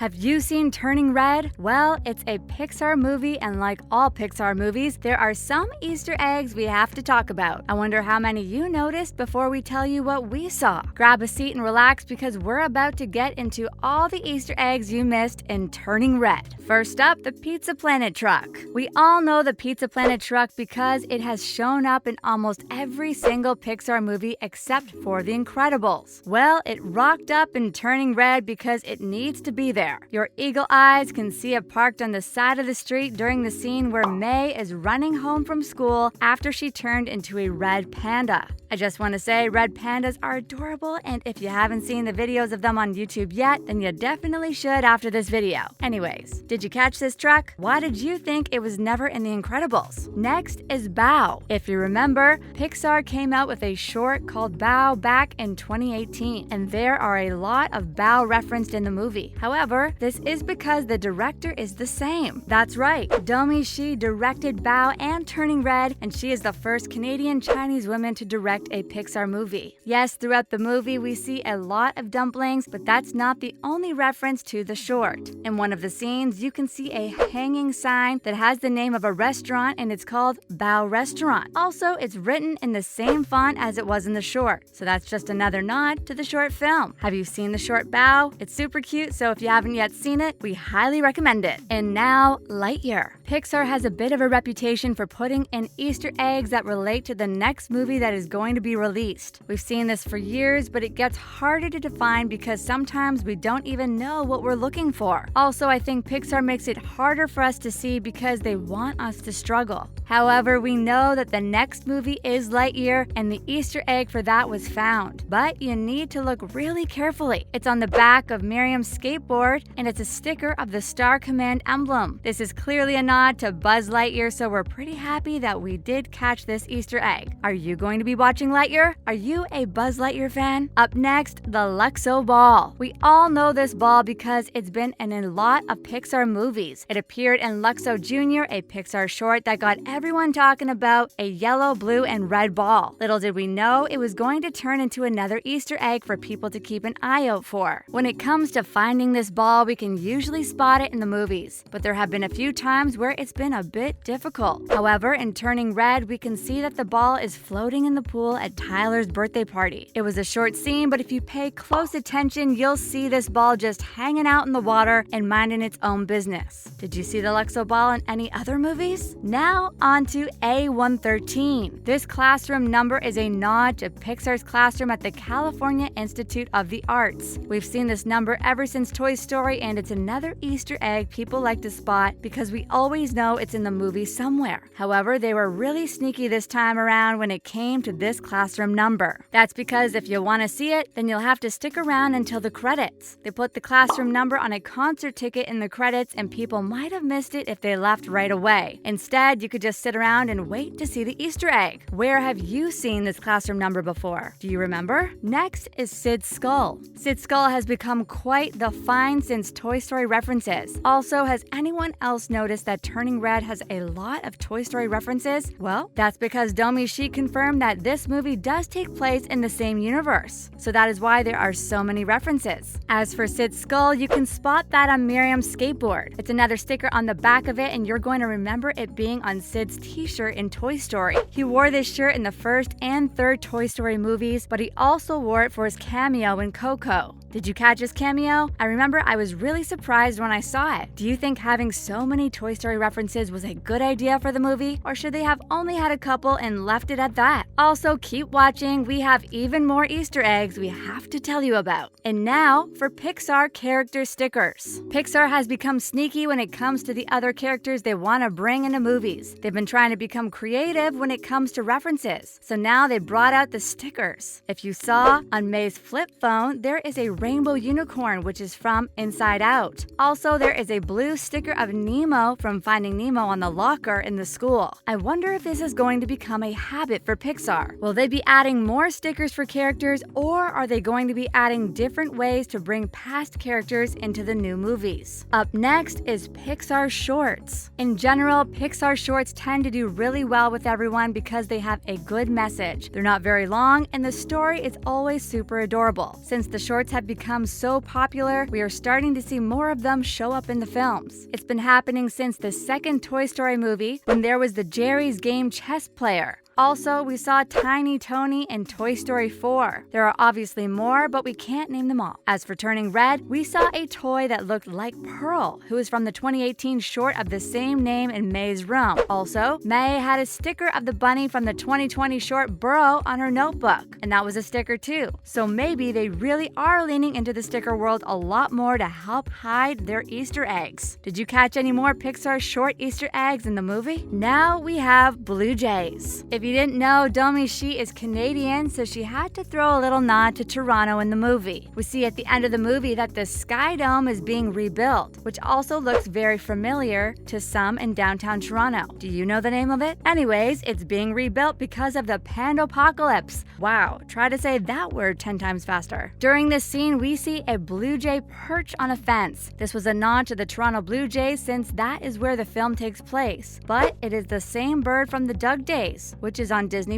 Have you seen Turning Red? Well, it's a Pixar movie, and like all Pixar movies, there are some Easter eggs we have to talk about. I wonder how many you noticed before we tell you what we saw. Grab a seat and relax because we're about to get into all the Easter eggs you missed in Turning Red. First up, the Pizza Planet truck. We all know the Pizza Planet truck because it has shown up in almost every single Pixar movie except for The Incredibles. Well, it rocked up in Turning Red because it needs to be there. Your eagle eyes can see it parked on the side of the street during the scene where May is running home from school after she turned into a red panda. I just want to say red pandas are adorable, and if you haven't seen the videos of them on YouTube yet, then you definitely should after this video. Anyways, did you catch this truck? Why did you think it was never in The Incredibles? Next is Bao. If you remember, Pixar came out with a short called Bao back in 2018, and there are a lot of Bao referenced in the movie. However, this is because the director is the same. That's right, Domi Shi directed Bao and Turning Red, and she is the first Canadian Chinese woman to direct a Pixar movie. Yes, throughout the movie we see a lot of dumplings, but that's not the only reference to the short. In one of the scenes, you can see a hanging sign that has the name of a restaurant, and it's called Bao Restaurant. Also, it's written in the same font as it was in the short, so that's just another nod to the short film. Have you seen the short Bao? It's super cute, so if you haven't yet seen it, we highly recommend it. And now, Lightyear. Pixar has a bit of a reputation for putting in Easter eggs that relate to the next movie that is going to be released. We've seen this for years, but it gets harder to define because sometimes we don't even know what we're looking for. Also, I think Pixar makes it harder for us to see because they want us to struggle. However, we know that the next movie is Lightyear, and the Easter egg for that was found. But you need to look really carefully. It's on the back of Miriam's skateboard, and it's a sticker of the Star Command emblem. This is clearly a nod to Buzz Lightyear, so we're pretty happy that we did catch this Easter egg. Are you going to be watching Lightyear? Are you a Buzz Lightyear fan? Up next, the Luxo Ball. We all know this ball because it's been in a lot of Pixar movies. It appeared in Luxo Jr., a Pixar short that got everyone talking about a yellow, blue, and red ball. Little did we know it was going to turn into another Easter egg for people to keep an eye out for. When it comes to finding this ball, we can usually spot it in the movies, but there have been a few times where it's been a bit difficult. However, in Turning Red, we can see that the ball is floating in the pool at Tyler's birthday party. It was a short scene, but if you pay close attention, you'll see this ball just hanging out in the water and minding its own business. Did you see the Luxo ball in any other movies? Now on to A113. This classroom number is a nod to Pixar's classroom at the California Institute of the Arts. We've seen this number ever since Toy Story, and it's another Easter egg people like to spot because we always know it's in the movie somewhere. However, they were really sneaky this time around when it came to this classroom number. That's because if you want to see it, then you'll have to stick around until the credits. They put the classroom number on a concert ticket in the credits, and people might have missed it if they left right away. Instead, you could just sit around and wait to see the Easter egg. Where have you seen this classroom number before? Do you remember? Next is Sid's skull. Sid's skull has become quite the find since Toy Story references. Also, has anyone else noticed that Turning Red has a lot of Toy Story references? Well, that's because Domi Shi confirmed that this movie does take place in the same universe. So that is why there are so many references. As for Sid's skull, you can spot that on Miriam's skateboard. It's another sticker on the back of it, and you're going to remember it being on Sid's t-shirt in Toy Story. He wore this shirt in the first and third Toy Story movies, but he also wore it for his cameo in Coco. Did you catch his cameo? I remember I was really surprised when I saw it. Do you think having so many Toy Story references was a good idea for the movie, or should they have only had a couple and left it at that? Also, keep watching. We have even more Easter eggs we have to tell you about. And now for Pixar character stickers. Pixar has become sneaky when it comes to the other characters they want to bring into movies. They've been trying to become creative when it comes to references. So now they brought out the stickers. If you saw on May's flip phone, there is a rainbow unicorn, which is from Inside Out. Also, there is a blue sticker of Nemo from Finding Nemo on the locker in the school. I wonder if this is going to become a habit for Pixar. Will they be adding more stickers for characters, or are they going to be adding different ways to bring past characters into the new movies? Up next is Pixar shorts. In general, Pixar shorts tend to do really well with everyone because they have a good message. They're not very long, and the story is always super adorable. Since the shorts have become so popular, we are starting to see more of them show up in the films. It's been happening since the second Toy Story movie, when there was the Jerry's Game chess player. Also, we saw Tiny Tony in Toy Story 4. There are obviously more, but we can't name them all. As for Turning Red, we saw a toy that looked like Pearl, who is from the 2018 short of the same name in May's room. Also, May had a sticker of the bunny from the 2020 short Burrow on her notebook, and that was a sticker too. So maybe they really are leaning into the sticker world a lot more to help hide their Easter eggs. Did you catch any more Pixar short Easter eggs in the movie? Now we have Blue Jays. If you didn't know, Domi Shi is Canadian, so she had to throw a little nod to Toronto in the movie. We see at the end of the movie that the Sky Dome is being rebuilt, which also looks very familiar to some in downtown Toronto. Do you know the name of it? Anyways, it's being rebuilt because of the Pandopocalypse. Wow, try to say that word 10 times faster. During this scene, we see a Blue Jay perch on a fence. This was a nod to the Toronto Blue Jays since that is where the film takes place. But it is the same bird from the Doug Days, which is on Disney+.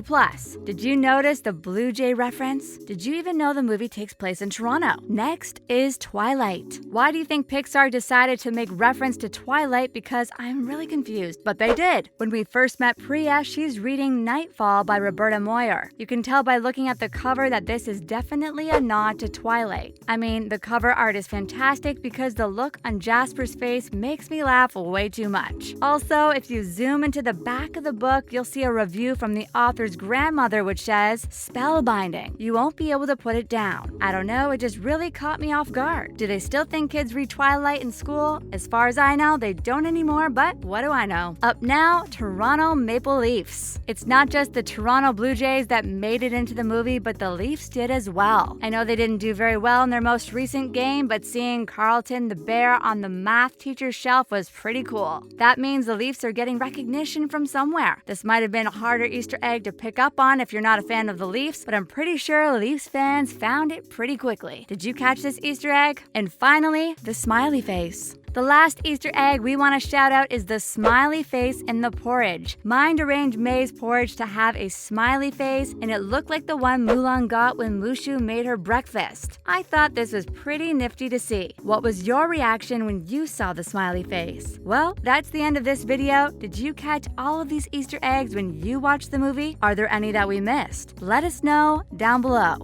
Did you notice the Blue Jay reference? Did you even know the movie takes place in Toronto? Next is Twilight. Why do you think Pixar decided to make reference to Twilight? Because I'm really confused, but they did. When we first met Priya, she's reading Nightfall by Roberta Moyer. You can tell by looking at the cover that this is definitely a nod to Twilight. I mean, the cover art is fantastic because the look on Jasper's face makes me laugh way too much. Also, if you zoom into the back of the book, you'll see a review from the author's grandmother which says, "Spellbinding. You won't be able to put it down." I don't know, it just really caught me off guard. Do they still think kids read Twilight in school? As far as I know, they don't anymore, but what do I know? Up now, Toronto Maple Leafs. It's not just the Toronto Blue Jays that made it into the movie, but the Leafs did as well. I know they didn't do very well in their most recent game, but seeing Carlton the Bear on the math teacher's shelf was pretty cool. That means the Leafs are getting recognition from somewhere. This might have been a harder Easter egg to pick up on if you're not a fan of the Leafs, but I'm pretty sure Leafs fans found it pretty quickly. Did you catch this Easter egg? And finally, the smiley face. The last Easter egg we want to shout out is the smiley face in the porridge. Mind arranged May's porridge to have a smiley face, and it looked like the one Mulan got when Mushu made her breakfast. I thought this was pretty nifty to see. What was your reaction when you saw the smiley face? Well, that's the end of this video. Did you catch all of these Easter eggs when you watched the movie? Are there any that we missed? Let us know down below.